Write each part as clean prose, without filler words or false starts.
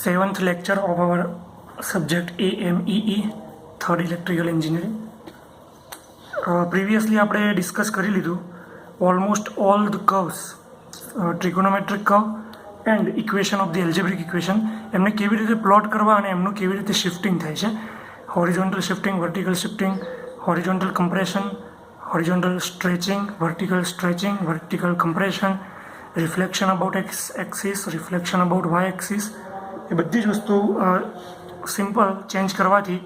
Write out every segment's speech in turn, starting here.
Seventh lecture of our subject AMEE, third electrical engineering. Previously આપણે discuss કરી લીધું almost all the curves, trigonometric curve and equation of the algebraic equation, એમને કેવી રીતે plot કરવા અને એમનું કેવી રીતે શિફ્ટિંગ થાય છે, horizontal shifting, vertical shifting, horizontal compression, horizontal stretching, vertical compression, reflection about X axis, reflection about Y axis, એ બધી જ વસ્તુ સિમ્પલ ચેન્જ કરવાથી,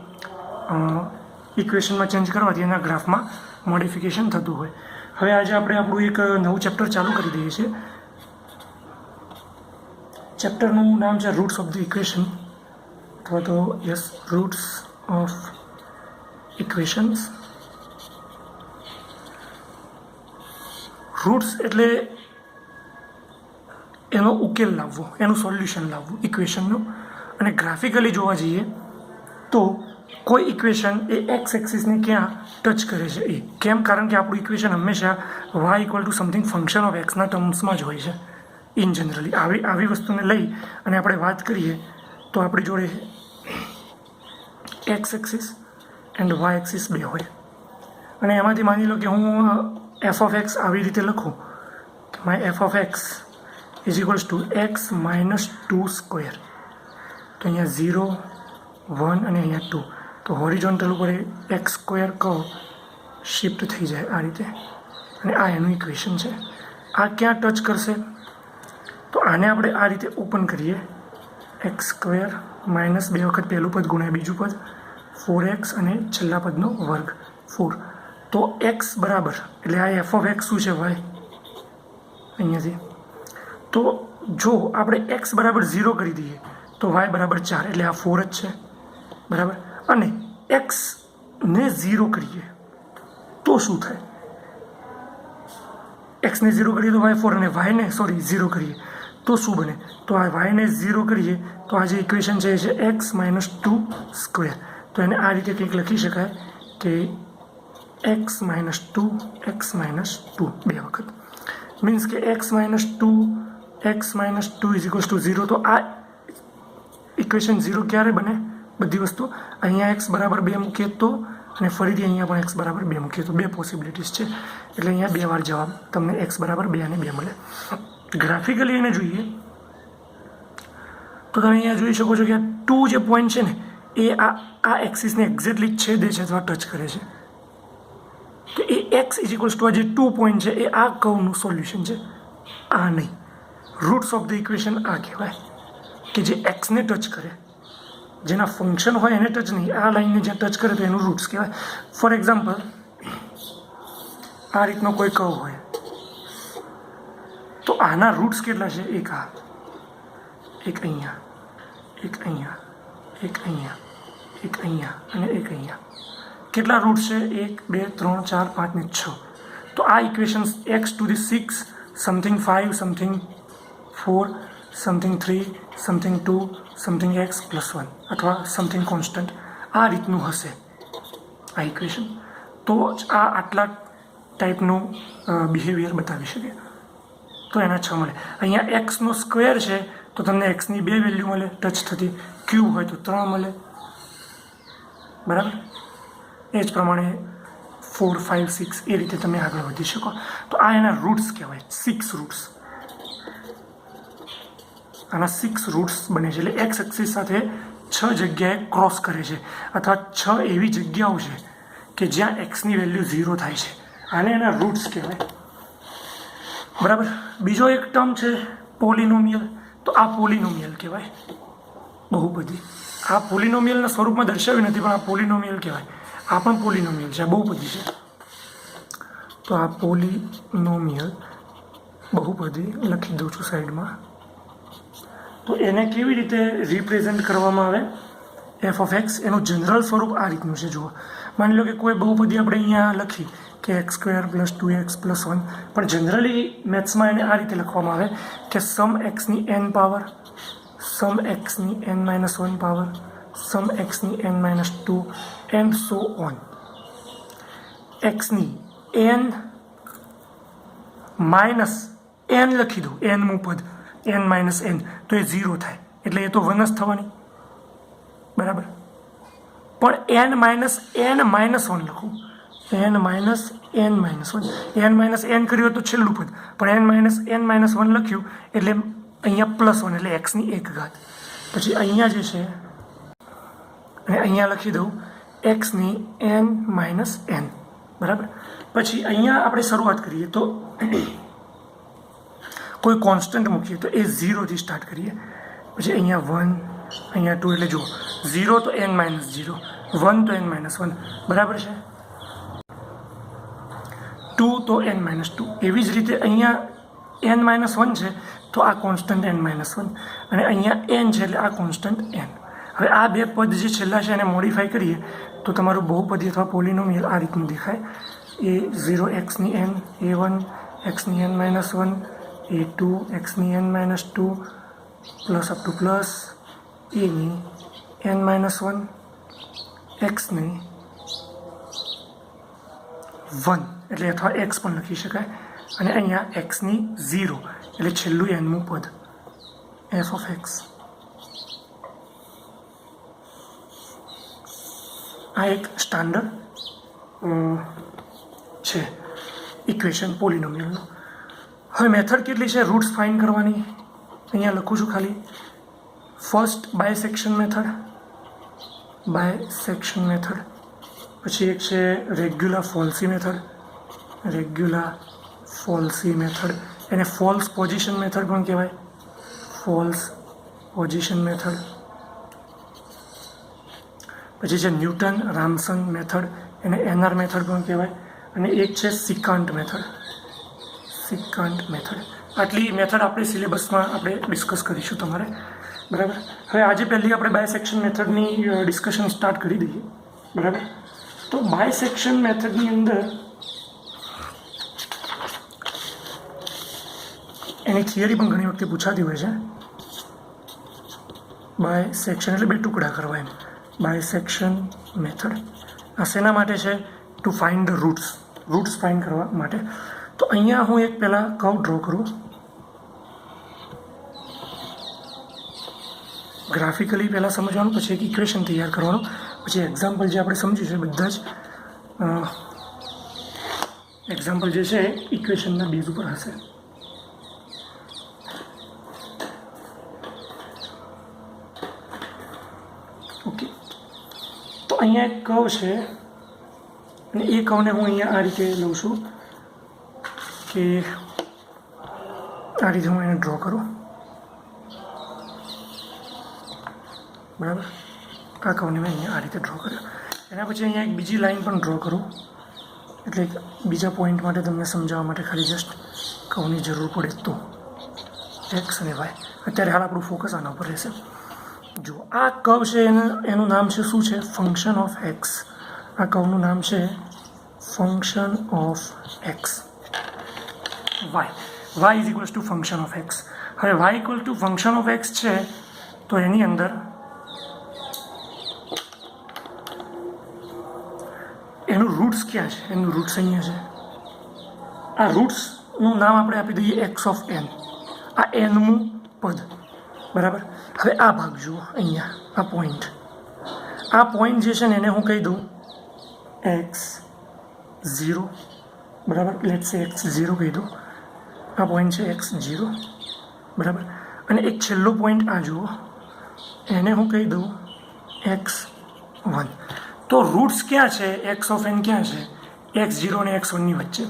ઇક્વેશનમાં ચેન્જ કરવાથી એના ગ્રાફમાં મોડિફિકેશન થતું હોય. હવે આજે આપણે આપણું એક નવું ચેપ્ટર ચાલુ કરી દઈએ છીએ. ચેપ્ટરનું નામ છે રૂટ્સ ઓફ ધ ઇક્વેશન, અથવા તો રૂટ્સ ઓફ ઇક્વેશન્સ. રૂટ્સ એટલે એનો ઉકેલ લાવવો, એનું સોલ્યુશન લાવવું ઇક્વેશનનું. અને ગ્રાફિકલી જોવા જઈએ તો કોઈ ઇક્વેશન એ એક્સ એક્સિસને ક્યાં ટચ કરે છે એ કેમ, કારણ કે આપણું ઇક્વેશન હંમેશા Y equal to something function of એક્સના ટર્મ્સમાં જ હોય છે. ઇન જનરલી આવી વસ્તુને લઈ અને આપણે વાત કરીએ તો આપણી જોડે X axis and Y axis બે હોય. અને એમાંથી માની લો કે હું એફ ઓફ એક્સ આવી રીતે લખું કે my F of x is equals two x minus 2 square. તો અહીંયા 0, 1 અને અહીંયા 2. તો હોરિઝોન્ટલ ઉપર એક્સ સ્ક્વેર કર્વ શિફ્ટ થઈ જાય આ રીતે, અને આ એનું ઇક્વેશન છે. આ ક્યાં ટચ કરશે? તો આને આપણે આ રીતે ઓપન કરીએ, એક્સ સ્ક્વેર માઇનસ 2 વખત પહેલું પદ ગુણ્યા બીજું પદ 4x અને છેલ્લા પદનો વર્ગ 4. તો એક્સ બરાબર, એટલે આ એફ ઓફ એક્સ શું છે? વાય. અહીંયાથી તો જો આપણે એક્સ બરાબર 0 કરી દઈએ તો વાય બરાબર 4, એટલે આ 4 જ છે, બરાબર. અને એક્સને 0 કરીએ તો શું થાય? એક્સને 0 કરીએ તો વાય 4, અને વાયને 0 કરીએ તો શું બને? તો આ વાયને 0 કરીએ તો આ જે ઇક્વેશન છે એ છે એક્સ માઇનસ 2 સ્ક્વેર. તો એને આ રીતે કંઈક લખી શકાય કે એક્સ માઇનસ 2 બે વખત, મીન્સ કે x minus 2 is equals two 0. તો આ ઇક્વેશન 0 ક્યારે બને? બધી વસ્તુ અહીંયા એક્સ બરાબર 2 મૂકીએ તો, અને ફરીથી અહીંયા પણ એક્સ બરાબર 2 મૂકીએ તો, બે પોસિબિલિટીઝ છે. એટલે અહીંયા 2 વાર જવાબ તમને એક્સ બરાબર 2 અને 2 મળે. ગ્રાફિકલી એને જોઈએ તો તમે અહીંયા જોઈ શકો છો કે આ 2 જે પોઈન્ટ છે ને એ આ એક્સિસને એક્ઝેક્ટલી છેદે છે અથવા ટચ કરે છે. તો એ એક્સ ઇઝ ઇક્વલ્સ ટુ આ જે 2 પોઈન્ટ છે એ આ કર્વનું સોલ્યુશન છે, આ નહીં. રૂટ્સ ઓફ ધ ઇક્વેશન આ કહેવાય કે જે એક્સને ટચ કરે, જેના ફંક્શન હોય એને ટચ નહીં, આ લાઈનને જ્યાં ટચ કરે તો એનું રૂટ્સ કહેવાય. ફોર એક્ઝામ્પલ, આ રીતનો કોઈ કર્વ હોય તો આના રૂટ્સ કેટલા છે? એક આ, એક અહીંયા, એક અહીંયા, એક અહીંયા, એક અહીંયા અને એક અહીંયા. કેટલા રૂટ્સ છે? 1, 2, 3, 4, 5 ને 6. તો આ equations x to the 6 something 5 something 4 something 3 something 2 something x plus 1 અથવા સમથિંગ કોન્સ્ટન્ટ આ રીતનું હશે આ ઇક્વેશન. તો જ આ આટલા ટાઈપનું બિહેવિયર બતાવી શકે. તો એના 6 મળે. અહીંયા એક્સનો સ્ક્વેર છે તો તમને એક્સની 2 વેલ્યુ મળે ટચ થતી, ક્યુબ હોય તો 3 મળે, બરાબર. એ જ પ્રમાણે 4, 5, 6 એ રીતે તમે આગળ વધી શકો. તો આ એના રૂટ્સ કહેવાય, 6 રૂટ્સ. આના 6 રૂટ્સ બને છે. એટલે એક્સ એક્સિસ સાથે 6 જગ્યાએ ક્રોસ કરે છે, અથવા 6 એવી જગ્યાઓ છે કે જ્યાં એક્સની વેલ્યુ 0 થાય છે. આને એના રૂટ્સ કહેવાય, બરાબર. બીજો એક ટર્મ છે પોલિનોમિયલ. તો આ પોલિનોમિયલ કહેવાય, બહુપદી. આ પોલિનોમિયલના સ્વરૂપમાં દર્શાવ્યું નથી, પણ આ પોલિનોમિયલ કહેવાય. આ પણ પોલિનોમિયલ છે, આ બહુપદી છે. તો આ પોલિનોમિયલ બહુપદી લખી દઉં છું સાઈડમાં. તો એને કેવી રીતે રિપ્રેઝેન્ટ કરવામાં આવે? એફ ઓફ એક્સ એનું જનરલ સ્વરૂપ આ રીતનું છે. જુઓ, માની લો કે કોઈ બહુપદી આપણે અહીંયા લખી કે x square plus 2x plus 1, પણ જનરલી મેથ્સમાં એને આ રીતે લખવામાં આવે કે સમ એક્સની n પાવર, સમ એક્સની n માઇનસ 1 પાવર, સમ એક્સની n minus 2 and so on. એક્સની n માઇનસ n લખી દો, nમું પદ એન માઇનસ એન તો એ 0 થાય, એટલે એ તો 1 જ થવાની, બરાબર. પણ એન માઇનસ 1 લખું, N minus N minus 1, N minus એન કર્યું તો છેલ્લું પદ, પણ એન માઇનસ એન માઇનસ 1 લખ્યું એટલે અહીંયા +1 એટલે એક્સની 1 ઘાત. પછી અહીંયા જે છે અને અહીંયા લખી દઉં એક્સની એન માઇનસ એન, બરાબર. પછી અહીંયા આપણે શરૂઆત કરીએ તો કોઈ કોન્સ્ટન્ટ મૂકીએ તો એ 0 સ્ટાર્ટ કરીએ, પછી અહીંયા 1, અહીંયા 2, એટલે જુઓ 0 તો n માઇનસ 0, 1 તો n માઇનસ 1, બરાબર છે. 2 તો n માઇનસ 2. એવી જ રીતે અહીંયા n માઇનસ 1 છે તો આ કોન્સ્ટન્ટ n માઇનસ 1, અને અહીંયા n છે એટલે આ કોન્સ્ટન્ટ n. હવે આ બે પદ જે છેલ્લા છે એને મોડિફાઈ કરીએ તો તમારું બહુપદી અથવા પોલિનોમિયલ આ રીતનું દેખાય. a0 xની n, a1 xની n minus 1, a2 xની n minus 2 plus up to plus any n minus 1, xની 1 એટલે અથવા x પણ લખી શકાય, અને અહીંયા xની 0 એટલે છેલ્લું nનું પદ f ઓફ x. આ એક સ્ટાન્ડર્ડ છે ઇક્વેશન પોલિનોમિયલનો. હવે મેથડ કેટલી છે રૂટ્સ ફાઇન્ડ કરવાની, અહીંયા લખું છું ખાલી. ફર્સ્ટ બાયસેક્શન મેથડ, પછી એક છે રેગ્યુલર ફોલ્સી મેથડ, એને ફોલ્સ પોઝિશન મેથડ પણ કહેવાય, ફોલ્સ પોઝિશન મેથડ. પછી છે ન્યૂટન રામસન મેથડ, એને એનઆર મેથડ પણ કહેવાય, અને એક છે સિકાન્ટ મેથડ. આટલી મેથડ આપણે સિલેબસમાં આપણે ડિસ્કસ કરીશું તમારે, બરાબર. હવે આજે પહેલી આપણે બાયસેક્શન મેથડની ડિસ્કશન સ્ટાર્ટ કરી દઈએ, બરાબર. તો બાયસેક્શન મેથડની અંદર એની થિયરી પણ ઘણી વખતે પૂછાતી હોય છે. બાયસેક્શન એટલે બે ટુકડા કરવા, એમ બાયસેક્શન મેથડ. આ શેના માટે છે? To find the roots find કરવા માટે. તો અહીંયા હું એક પહેલાં કર્વ ડ્રો કરું, ગ્રાફિકલી પહેલાં સમજવાનું, પછી એક ઇક્વેશન તૈયાર કરવાનું, પછી એક્ઝામ્પલ જે આપણે સમજીશું બધા જ એક્ઝામ્પલ જે છે ઇક્વેશનના બેઝ ઉપર હશે. ઓકે, તો અહીંયા એક કર્વ છે અને એ કર્વને હું અહીંયા આ રીતે લઉં છું કે આ રીતે હું એને ડ્રો કરું, બરાબર. આ કર્વને મેં અહીંયા આ રીતે ડ્રો કર્યો. એના પછી અહીંયા એક બીજી લાઈન પણ ડ્રો કરું, એટલે બીજા પોઈન્ટ માટે તમને સમજાવવા માટે ખાલી જસ્ટ કર્વની જરૂર પડે તો. એક્સ અને વાય. અત્યારે હાલ આપણું ફોકસ આના ઉપર રહેશે. જો આ કર્વ છે એનું નામ છે શું છે? Function of X. આ કર્વનું નામ છે function of X. Y is equals to function of X. હવે Y equal to function of X છે તો એની અંદર એનું રૂટ્સ ક્યાં છે? એનું રૂટ્સ અહીંયા છે. આ રૂટ્સનું નામ આપણે આપી દઈએ એક્સ ઓફ એન. આ એનનું પદ, બરાબર. હવે આ ભાગ જુઓ અહીંયા, આ પોઈન્ટ જે છે ને એને હું કહી દઉં x0, બરાબર. લેટ્સ સે x0 કહી દઉં. આ પોઈન્ટ છે x0, બરાબર. અને એક છેલ્લો પોઈન્ટ આ જુઓ, એને હું કહી દઉં x1. તો રૂટ્સ ક્યાં છે? એક્સ ઓફ એન ક્યાં છે? x0 અને x1ની વચ્ચે.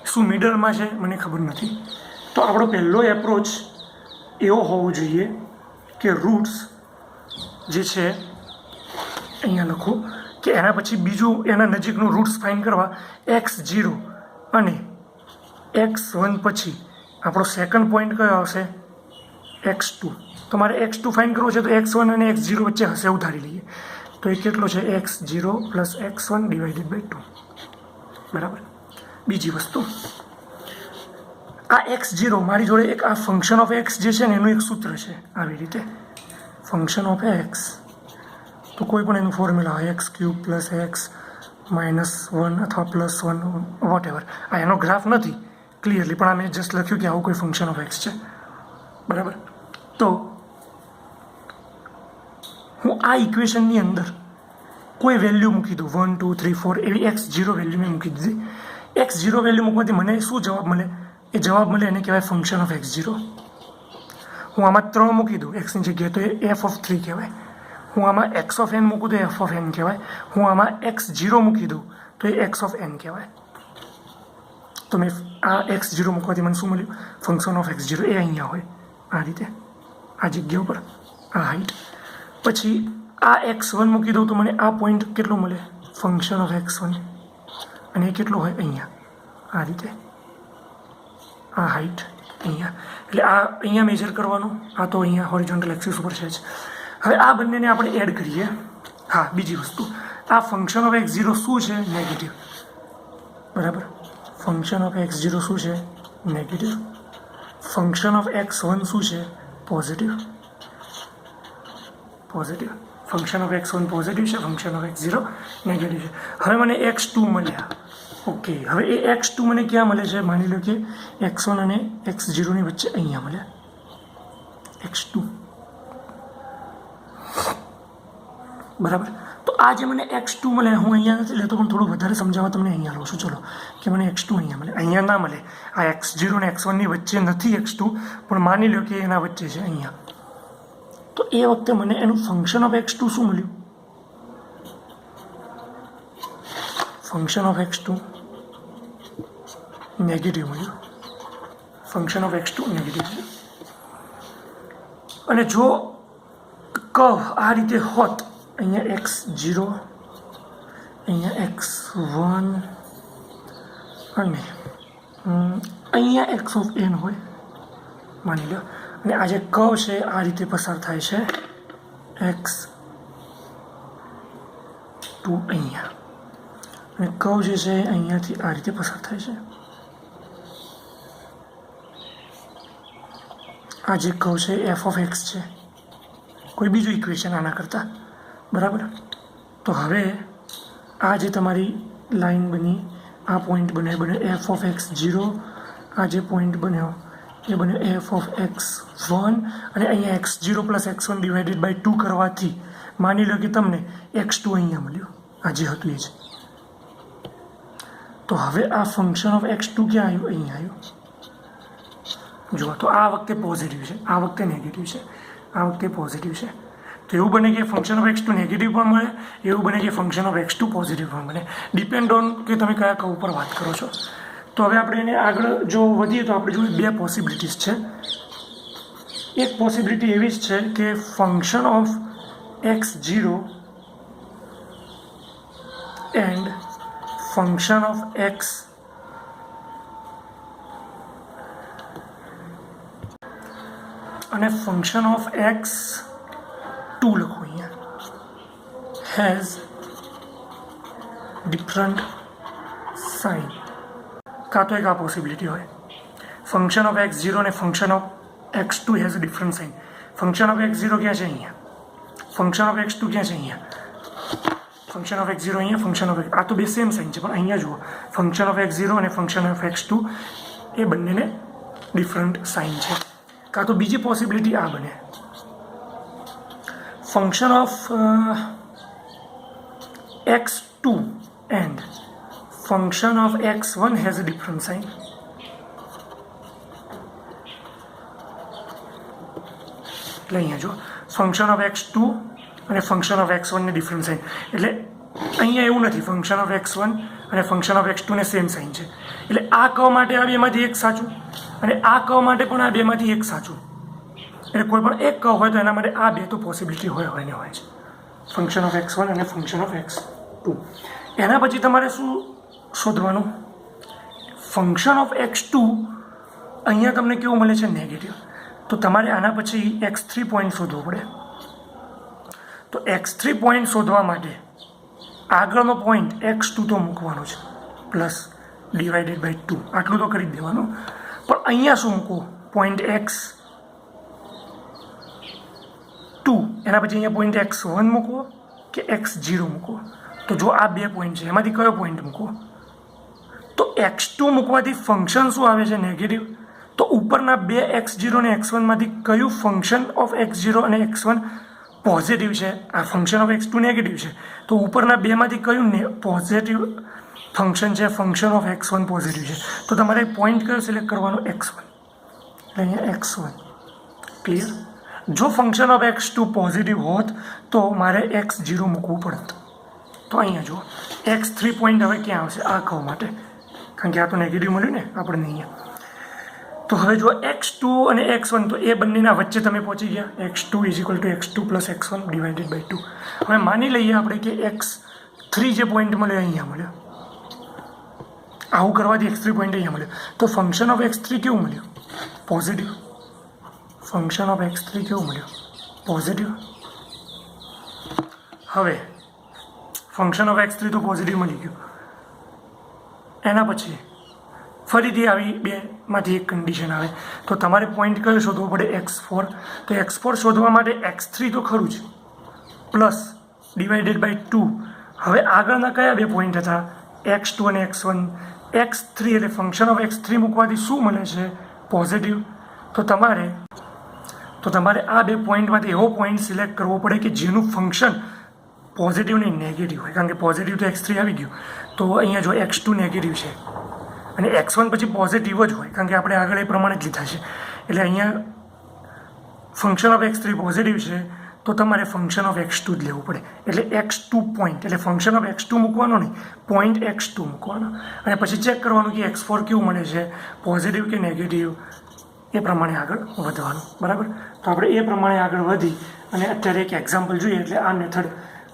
શું મિડલમાં છે? મને ખબર નથી. તો આપણો પહેલો એપ્રોચ એવો હોવો જોઈએ કે રૂટ્સ જે છે અહીંયા લખું કે એના પછી બીજું એના નજીકનું રૂટ્સ ફાઇન્ડ કરવા x0 અને x1 પછી આપણો સેકન્ડ પોઈન્ટ કયો આવશે? x2. તમારે x2 ફાઇન્ડ કરવો છે તો x1 અને x0 વચ્ચે હશે એવું ધારી લઈએ. તો એ કેટલો છે? x0 plus x1 divided by 2, બરાબર. બીજી વસ્તુ, આ x0 મારી જોડે એક આ ફંક્શન ઓફ એક્સ જે છે ને એનું એક સૂત્ર છે આવી રીતે, ફંક્શન ઓફ એક્સ. તો કોઈ પણ એનું ફોર્મ્યુલા હોય x³ પ્લસ x -1 અથવા +1 વોટ એવર. આ એનો ગ્રાફ નથી ક્લિયરલી, પણ આ મેં જસ્ટ લખ્યું કે આવું કોઈ ફંક્શન ઓફ એક્સ છે, બરાબર. તો હું આ ઇક્વેશનની અંદર કોઈ વેલ્યુ મૂકી દઉં 1 2 3 4 એવી x0 વેલ્યુ મેં મૂકી દીધી. x0 વેલ્યુ મૂકવાથી મને શું જવાબ મળે? એ જવાબ મળે એને કહેવાય ફંક્શન ઓફ x0. હું આમાં 3 મૂકી દઉં એક્સની જગ્યાએ તો એ f(3) કહેવાય. હું આમાં x ઓફ n મૂકું તો એ f(n) કહેવાય. હું આમાં x0 મૂકી દઉં તો એ x(n) કહેવાય. તો મેં આ x0 મૂકવાથી મને શું મળ્યું? ફંક્શન ઓફ x0 એ અહીંયા હોય આ રીતે, આ જગ્યા ઉપર, આ હાઈટ. પછી આ x1 મૂકી દઉં તો મને આ પોઈન્ટ કેટલો મળે? Function of x1. અને એ કેટલો હોય? અહીંયા આ રીતે, આ હાઈટ અહીંયા. એટલે આ અહીંયા મેજર કરવાનું, આ તો અહીંયા હોરિઝોન્ટલ એક્સિસ ઉપર છે જ. હવે આ બંનેને આપણે એડ કરીએ. હા, બીજી વસ્તુ, આ ફંક્શન ઓફ x0 શું છે? નેગેટિવ. બરાબર. ફંક્શન ઓફ x0 શું છે? નેગેટિવ. ફંક્શન ઓફ x1 શું છે? Positive. Positive. Function of x1 positive છે, ફંક્શન ઓફ x0 નેગેટિવ છે. હવે મને x2 મળ્યા. ઓકે, હવે એ x2 મને ક્યાં મળે છે? માની લો કે x1 અને x0 ની વચ્ચે અહીંયા મળ્યા x2. બરાબર. તો આ જે મને x2 મળે, હું અહીંયા નથી લેતો પણ થોડું વધારે સમજાવવા તમને અહીંયા લઉં છું. ચલો, કે મને x2 અહીંયા મળે. અહીંયા ના મળે, આ x0 અને x1 ની વચ્ચે નથી x2, પણ માની લો કે એના વચ્ચે છે અહીંયા. તો એ વખતે મને એનું ફંક્શન ઓફ x2 શું મળ્યું? ફંક્શન ઓફ x2 નેગેટિવ મળ્યું. ફંક્શન ઓફ x2 નેગેટિવ મળ્યું. અને જો કર્વ આ રીતે હોત, અહીંયા x0, અહીંયા x1 અને અહીંયા x ઓફ n હોય માની લો, અને આ જે કર્વ છે આ રીતે પસાર થાય છે x2 અહીંયા, અને કર્વ જે છે અહીંયાથી આ રીતે પસાર થાય છે. આ જે કર્વ છે f ઓફ x છે, કોઈ બીજું ઇક્વેશન આના કરતાં. બરાબર. તો હવે આ જે તમારી લાઈન બની, આ પોઈન્ટ બને f ઓફ x0, આ જે પોઈન્ટ બન્યો એ બન્યો f ઓફ x1, અને અહીંયા x0 plus x1 divided by 2 કરવાથી માની લો કે તમને x2 અહીંયા મળ્યું, આ જે હતું એ જ. તો હવે આ ફંક્શન ઓફ x2 ક્યાં આવ્યું? અહીંયા આવ્યું. જુઓ, તો આ વખતે પોઝિટિવ છે, આ વખતે નેગેટિવ છે, આ વખતે પોઝિટિવ છે. તો એવું બને કે ફંક્શન ઓફ x2 નેગેટિવ પણ મળે, એવું બને કે ફંક્શન ઓફ x2 પોઝિટિવ પણ બને. ડિપેન્ડ ઓન કે તમે કયા કર્વ ઉપર વાત કરો છો. તો હવે આપણે એને આગળ જો વધીએ તો આપણે જોઈએ બે પોસિબિલિટીઝ છે. એક પોસિબિલિટી એવી જ છે કે function of x0 and function of x અને ફંક્શન ઓફ x2 લખો અહીંયા, હેઝ ડિફરન્ટ સાઇન. કાં તો એક આ પોસિબિલિટી હોય, ફંક્શન ઓફ x0 અને function of x2 has different sign. Function of x0 ક્યાં છે? અહીંયા. ફંક્શન ઓફ x2 ક્યાં છે? અહીંયા. ફંક્શન ઓફ x0 અહીંયા, ફંક્શન ઓફ આ તો બે સેમ સાઇન છે, પણ અહીંયા જુઓ, ફંક્શન ઓફ x0 અને ફંક્શન ઓફ x2 એ બંનેને ડિફરન્ટ સાઇન છે. કાં તો બીજી પોસિબિલિટી આ બને, function of x2 and function of x1 has a different sign. એટલે અહીંયા જો ફંક્શન ઓફ x2 અને ફંક્શન ઓફ x1 ને ડિફરન્ટ સાઇન. એટલે અહીંયા એવું નથી, ફંક્શન ઓફ x1 અને ફંક્શન ઓફ x2 ને સેમ સાઇન છે. એટલે આ કર્વ માટે આ બેમાંથી એક સાચું, અને આ કર્વ માટે પણ આ બેમાંથી એક સાચું. એટલે કોઈ પણ એક કર્વ હોય તો એના માટે આ બે તો પોસિબિલિટી હોય ને હોય છે, ફંક્શન ઓફ x1 અને ફંક્શન ઓફ x2. એના પછી તમારે શું શોધવાનું? ફંક્શન ઓફ x2 અહીંયા તમને કેવું મળે છે? નેગેટિવ. તો તમારે આના પછી x3 પોઈન્ટ શોધવો પડે. તો x3 પોઈન્ટ શોધવા માટે આગળનો પોઈન્ટ x2 તો મૂકવાનો છે, પ્લસ ડિવાઇડેડ બાય 2 આટલું તો કરી જ દેવાનું. પણ અહીંયા શું મૂકો? પોઈન્ટ x2, એના પછી અહીંયા પોઈન્ટ x1 મૂકો કે x0 મૂકો? તો જો આ બે પોઈન્ટ છે, એમાંથી કયો પોઈન્ટ મૂકો? તો x2 મૂકવાથી ફંક્શન શું આવે છે? નેગેટિવ. તો ઉપરના બે x0 અને x1માંથી કયું ફંક્શન ઓફ x0 અને x1 પોઝિટિવ છે, આ ફંક્શન ઓફ x2 નેગેટિવ છે, તો ઉપરના બેમાંથી કયું પોઝિટિવ ફંક્શન છે, ફંક્શન ઓફ x1 પોઝિટિવ છે. તો તમારે પોઈન્ટ કયો સિલેક્ટ કરવાનો, x1. એટલે અહીંયા x1 ક્લિયર. જો ફંક્શન ઓફ x2 પોઝિટિવ હોત તો મારે x0 મૂકવું પડત. તો અહીંયા જુઓ x3 પોઈન્ટ હવે ક્યાં આવશે, આ કહો માટે, કારણ કે આ તો નેગેટિવ મળ્યું ને આપણને અહીંયા. તો હવે જો x2 અને x1, તો એ બંનેના વચ્ચે તમે પહોંચી ગયા, x2 = x2 + x1 / 2. હવે માની લઈએ આપણે કે x3 જે પોઈન્ટ મળ્યો અહીંયા મળ્યો, આવું કરવાથી x3 પોઈન્ટ અહીંયા મળ્યો, તો ફંક્શન ઓફ x3 કેવું મળ્યું, પોઝિટિવ. ફંક્શન ઓફ x3 કેવું મળ્યું, પોઝિટિવ. હવે ફંક્શન ઓફ x3 તો પોઝિટિવ મળી ગયું. એના પછી ફરીથી આવી બેમાંથી એક કન્ડિશન આવે, તો તમારે પોઈન્ટ કયો શોધવો પડે, x4. તો x4 શોધવા માટે x3 તો ખરું જ, પ્લસ / 2. હવે આગળના કયા બે પોઈન્ટ હતા, x2 અને x1. x3 એટલે ફંક્શન ઓફ x3 મૂકવાથી શું મળે છે, પોઝિટિવ. તો તમારે આ બે પોઈન્ટમાંથી એવો પોઈન્ટ સિલેક્ટ કરવો પડે કે જેનું ફંક્શન પોઝિટિવ નહીં નેગેટિવ હોય, કારણ કે પોઝિટિવ તો x3 આવી ગયું. તો અહીંયા જો x2 નેગેટિવ છે અને x1 પછી પોઝિટિવ જ હોય, કારણ કે આપણે આગળ એ પ્રમાણે જ લીધા છે. એટલે અહીંયા ફંક્શન ઓફ x3 પોઝિટિવ છે, તો તમારે ફંક્શન ઓફ x2 જ લેવું પડે. એટલે x2 પોઈન્ટ, એટલે ફંક્શન ઓફ x2 મૂકવાનો નહીં, પોઈન્ટ x2 મૂકવાનો, અને પછી ચેક કરવાનું કે x4 કેવું મળે છે, પોઝિટિવ કે નેગેટિવ, એ પ્રમાણે આગળ વધવાનું. બરાબર. તો આપણે એ પ્રમાણે આગળ વધી અને અત્યારે એક એક્ઝામ્પલ જોઈએ, એટલે આ મેથડ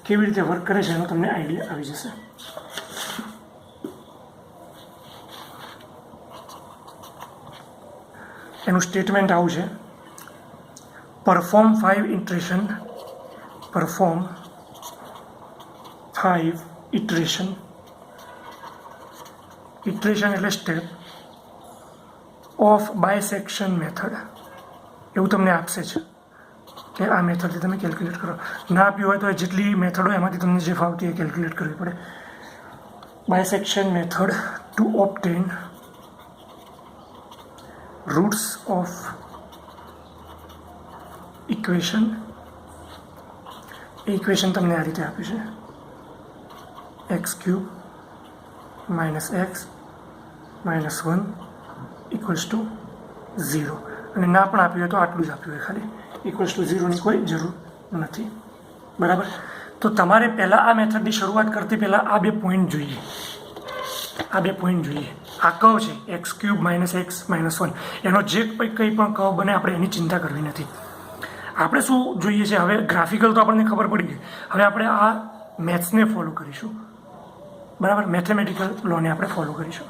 કેવી રીતે વર્ક કરે છે એનો તમને આઈડિયા આવી જશે. એનું સ્ટેટમેન્ટ આવું છે, પરફોર્મ 5 ઇટરેશન. ઇટરેશન એટલે સ્ટેપ ઓફ બાયસેક્શન મેથડ, એવું તમને આપશે છે કે આ મેથડથી તમે કેલ્ક્યુલેટ કરો. ના આપ્યું હોય તો જેટલી મેથડ હોય એમાંથી તમને જે ફાવતી એ કેલ્ક્યુલેટ કરવી પડે. Bisection method to obtain roots of equation. એ ઇક્વેશન તમને આ રીતે આપ્યું છે, x³ - x - 1 = 0. અને ના પણ આપ્યું હોય તો આટલું જ આપ્યું હોય, ખાલી =0 ની કોઈ જરૂર નથી. બરાબર. તો તમારે પહેલાં આ મેથડની શરૂઆત કરતી પહેલાં આ બે પોઈન્ટ જોઈએ. આ કર્વ છે x³ - x - 1, એનો જે કંઈ પણ કર્વ બને આપણે એની ચિંતા કરવી નથી. આપણે શું જોઈએ છે હવે, ગ્રાફિકલ તો આપણને ખબર પડી ગઈ, હવે આપણે આ મેથ્સને ફોલો કરીશું. બરાબર. મેથેમેટિકલ લોને આપણે ફોલો કરીશું.